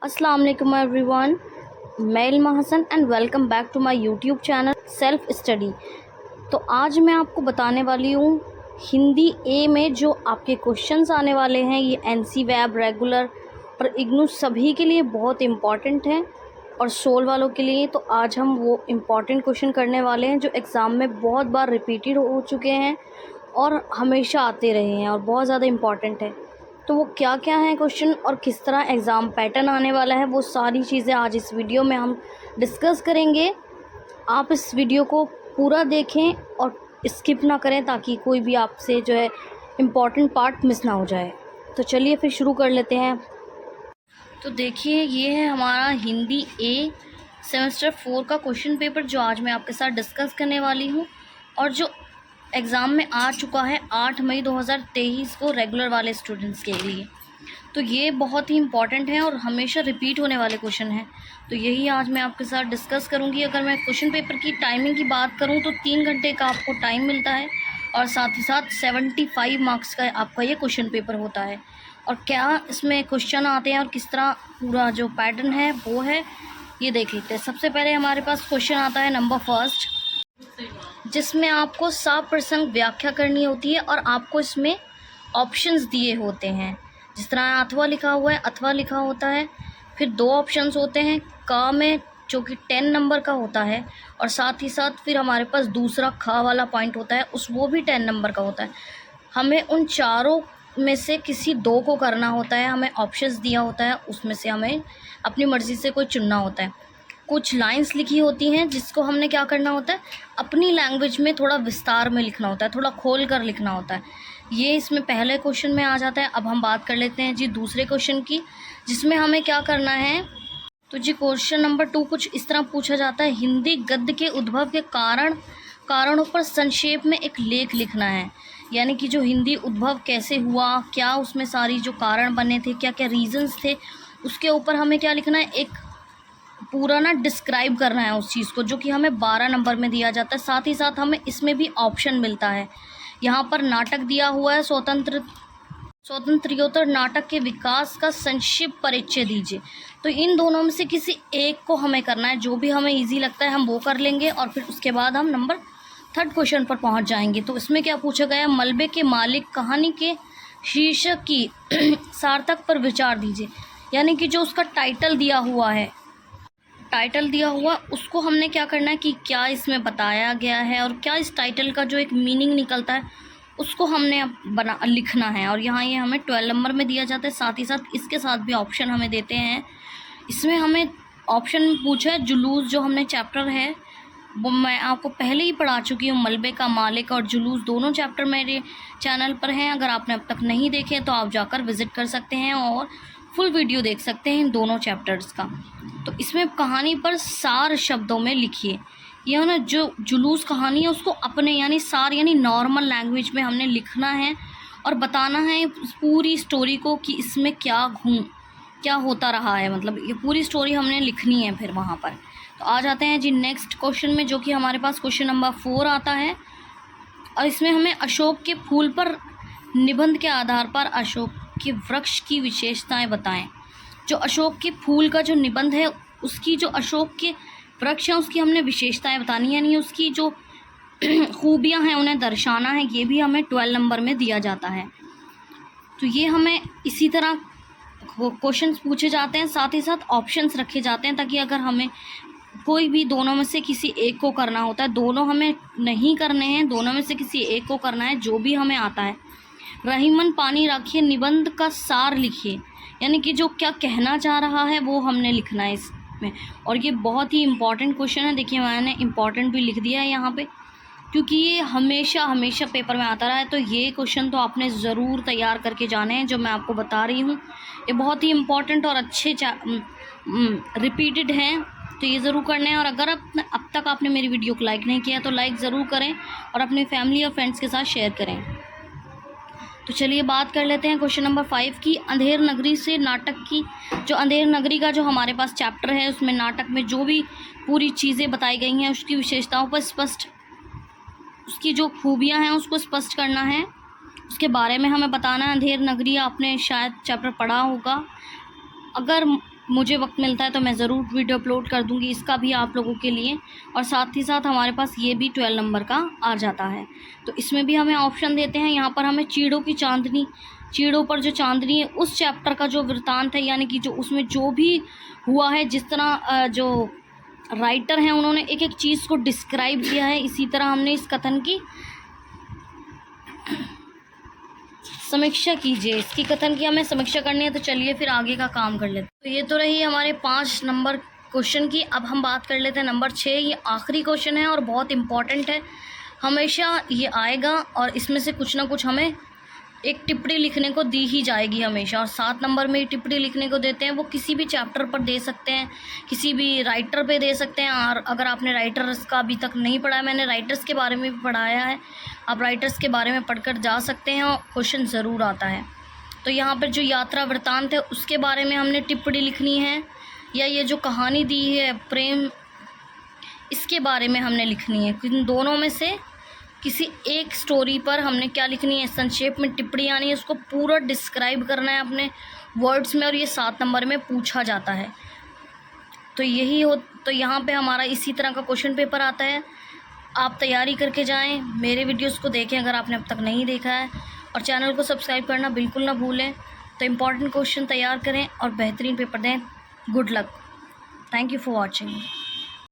अस्सलाम वालेकुम एवरीवन, मैं Ilma Hasan and welcome back to my YouTube channel self study. तो आज मैं आपको बताने वाली हूँ हिंदी ए में जो आपके क्वेश्चंस आने वाले हैं। ये एनसी वेब, रेगुलर और इग्नू सभी के लिए बहुत इम्पॉर्टेंट हैं और सोल वालों के लिए। तो आज हम वो इम्पॉर्टेंट क्वेश्चन करने वाले हैं जो एग्ज़ाम में बहुत बार रिपीटेड हो चुके हैं और हमेशा आते रहे हैं और बहुत ज़्यादा इम्पॉर्टेंट है। तो वो क्या क्या है क्वेश्चन और किस तरह एग्ज़ाम पैटर्न आने वाला है, वो सारी चीज़ें आज इस वीडियो में हम डिस्कस करेंगे। आप इस वीडियो को पूरा देखें और स्किप ना करें ताकि कोई भी आपसे जो है इम्पॉर्टेंट पार्ट मिस ना हो जाए। तो चलिए फिर शुरू कर लेते हैं। तो देखिए, ये है हमारा हिंदी ए सेमेस्टर 4 का क्वेश्चन पेपर जो आज मैं आपके साथ डिस्कस करने वाली हूँ और जो एग्ज़ाम में आ चुका है 8 मई 2023 को रेगुलर वाले स्टूडेंट्स के लिए। तो ये बहुत ही इम्पॉर्टेंट है और हमेशा रिपीट होने वाले क्वेश्चन हैं। तो यही आज मैं आपके साथ डिस्कस करूँगी। अगर मैं क्वेश्चन पेपर की टाइमिंग की बात करूँ तो 3 घंटे का आपको टाइम मिलता है और साथ ही साथ 75 मार्क्स का आपका ये क्वेश्चन पेपर होता है। और क्या इसमें क्वेश्चन आते हैं और किस तरह पूरा जो पैटर्न है वो है, ये देख लेते हैं। सबसे पहले हमारे पास क्वेश्चन आता है नंबर फर्स्ट, जिसमें आपको 100% व्याख्या करनी होती है और आपको इसमें ऑप्शंस दिए होते हैं। जिस तरह अथवा लिखा हुआ है, अथवा लिखा होता है, फिर 2 ऑप्शंस होते हैं क में जो कि 10 नंबर का होता है और साथ ही साथ फिर हमारे पास दूसरा ख वाला पॉइंट होता है, वो भी 10 नंबर का होता है। हमें उन चारों में से किसी 2 को करना होता है। हमें ऑप्शंस दिया होता है, उसमें से हमें अपनी मर्ज़ी से कोई चुनना होता है। कुछ लाइंस लिखी होती हैं जिसको हमने क्या करना होता है, अपनी लैंग्वेज में थोड़ा विस्तार में लिखना होता है, थोड़ा खोल कर लिखना होता है। ये इसमें पहले क्वेश्चन में आ जाता है। अब हम बात कर लेते हैं जी दूसरे क्वेश्चन की, जिसमें हमें क्या करना है। तो जी क्वेश्चन नंबर 2 कुछ इस तरह पूछा जाता है, हिंदी गद्य के उद्भव के कारणों पर संक्षेप में एक लेख लिखना है। यानी कि जो हिंदी उद्भव कैसे हुआ, क्या उसमें सारी जो कारण बने थे, क्या क्या रीजंस थे, उसके ऊपर हमें क्या लिखना है, एक पूरा ना डिस्क्राइब करना है उस चीज़ को, जो कि हमें 12 नंबर में दिया जाता है। साथ ही साथ हमें इसमें भी ऑप्शन मिलता है। यहाँ पर नाटक दिया हुआ है, स्वतंत्रोत्तर नाटक के विकास का संक्षिप्त परिचय दीजिए। तो इन दोनों में से किसी एक को हमें करना है, जो भी हमें इजी लगता है हम वो कर लेंगे और फिर उसके बाद हम नंबर 3rd क्वेश्चन पर पहुँच जाएंगे। तो इसमें क्या पूछा गया, मलबे के मालिक कहानी के शीर्षक की सार्थक पर विचार दीजिए। यानी कि जो उसका टाइटल दिया हुआ उसको हमने क्या करना है कि क्या इसमें बताया गया है और क्या इस टाइटल का जो एक मीनिंग निकलता है उसको हमने लिखना है। और यहाँ ये हमें 12 नंबर में दिया जाता है। साथ ही साथ इसके साथ भी ऑप्शन हमें देते हैं। इसमें हमें ऑप्शन पूछा है जुलूस, जो हमने चैप्टर है वो मैं आपको पहले ही पढ़ा चुकी हूँ। मलबे का मालिक और जुलूस दोनों चैप्टर मेरे चैनल पर हैं। अगर आपने अब तक नहीं देखे तो आप जाकर विज़िट कर सकते हैं और फुल वीडियो देख सकते हैं इन दोनों चैप्टर्स का। तो इसमें कहानी पर सार शब्दों में लिखिए। यह ना जो जुलूस कहानी है उसको अपने यानी सार यानी नॉर्मल लैंग्वेज में हमने लिखना है और बताना है पूरी स्टोरी को कि इसमें क्या होता रहा है, मतलब ये पूरी स्टोरी हमने लिखनी है फिर वहाँ पर। तो आ जाते हैं जी नेक्स्ट क्वेश्चन में, जो कि हमारे पास क्वेश्चन नंबर 4 आता है और इसमें हमें अशोक के फूल पर निबंध के आधार पर अशोक के वृक्ष की विशेषताएं बताएं। जो अशोक के फूल का जो निबंध है उसकी जो अशोक के वृक्ष हैं उसकी हमने विशेषताएं बतानी है, यानी उसकी जो खूबियां हैं उन्हें दर्शाना है। ये भी हमें 12 नंबर में दिया जाता है। तो ये हमें इसी तरह क्वेश्चंस पूछे जाते हैं, साथ ही साथ ऑप्शंस रखे जाते हैं ताकि अगर हमें कोई भी दोनों में से किसी एक को करना होता है, दोनों हमें नहीं करने हैं, दोनों में से किसी एक को करना है जो भी हमें आता है। रहीमन पानी रखिए, निबंध का सार लिखिए। यानी कि जो क्या कहना चाह रहा है वो हमने लिखना है इसमें। और ये बहुत ही इम्पॉर्टेंट क्वेश्चन है। देखिए मैंने इम्पॉर्टेंट भी लिख दिया है यहाँ पे, क्योंकि ये हमेशा पेपर में आता रहा है। तो ये क्वेश्चन तो आपने ज़रूर तैयार करके जाने हैं जो मैं आपको बता रही हूँ। ये बहुत ही इम्पॉर्टेंट और अच्छे रिपीटेड हैं, तो ये ज़रूर करना है। और अगर अब तक आपने मेरी वीडियो को लाइक नहीं किया तो लाइक ज़रूर करें और अपनी फैमिली और फ्रेंड्स के साथ शेयर करें। तो चलिए बात कर लेते हैं क्वेश्चन नंबर 5 की। अंधेर नगरी से नाटक की, जो अंधेर नगरी का जो हमारे पास चैप्टर है उसमें नाटक में जो भी पूरी चीज़ें बताई गई हैं उसकी विशेषताओं पर उसकी जो खूबियां हैं उसको स्पष्ट करना है, उसके बारे में हमें बताना है। अंधेर नगरी आपने शायद चैप्टर पढ़ा होगा। अगर मुझे वक्त मिलता है तो मैं ज़रूर वीडियो अपलोड कर दूंगी इसका भी आप लोगों के लिए। और साथ ही साथ हमारे पास ये भी 12 नंबर का आ जाता है, तो इसमें भी हमें ऑप्शन देते हैं। यहाँ पर हमें चीड़ों की चांदनी, चीड़ों पर जो चांदनी है उस चैप्टर का जो वृत्तांत है, यानी कि जो उसमें जो भी हुआ है, जिस तरह जो राइटर हैं उन्होंने एक एक चीज़ को डिस्क्राइब किया है, इसी तरह हमने इस कथन की समीक्षा कीजिए। इसकी कथन की हमें समीक्षा करनी है, तो चलिए फिर आगे का काम कर लेते हैं। तो ये तो रही हमारे 5 नंबर क्वेश्चन की। अब हम बात कर लेते हैं नंबर 6। ये आखिरी क्वेश्चन है और बहुत इम्पॉर्टेंट है, हमेशा ये आएगा और इसमें से कुछ ना कुछ हमें एक टिप्पणी लिखने को दी ही जाएगी हमेशा। और 7 नंबर में टिप्पणी लिखने को देते हैं, वो किसी भी चैप्टर पर दे सकते हैं, किसी भी राइटर पे दे सकते हैं। और अगर आपने राइटर्स का अभी तक नहीं पढ़ा है, मैंने राइटर्स के बारे में भी पढ़ाया है, आप राइटर्स के बारे में पढ़कर जा सकते हैं और क्वेश्चन ज़रूर आता है। तो यहाँ पर जो यात्रा वृत्तांत है उसके बारे में हमने टिप्पणी लिखनी है, या ये जो कहानी दी है प्रेम, इसके बारे में हमने लिखनी है। इन दोनों में से किसी एक स्टोरी पर हमने क्या लिखनी है, संक्षेप में टिप्पणी आनी है, उसको पूरा डिस्क्राइब करना है अपने वर्ड्स में, और ये 7 नंबर में पूछा जाता है। तो यही हो, तो यहाँ पे हमारा इसी तरह का क्वेश्चन पेपर आता है। आप तैयारी करके जाएं, मेरे वीडियोस को देखें अगर आपने अब तक नहीं देखा है, और चैनल को सब्सक्राइब करना बिल्कुल ना भूलें। तो इम्पॉर्टेंट क्वेश्चन तैयार करें और बेहतरीन पेपर दें। Good luck, thank you for watching.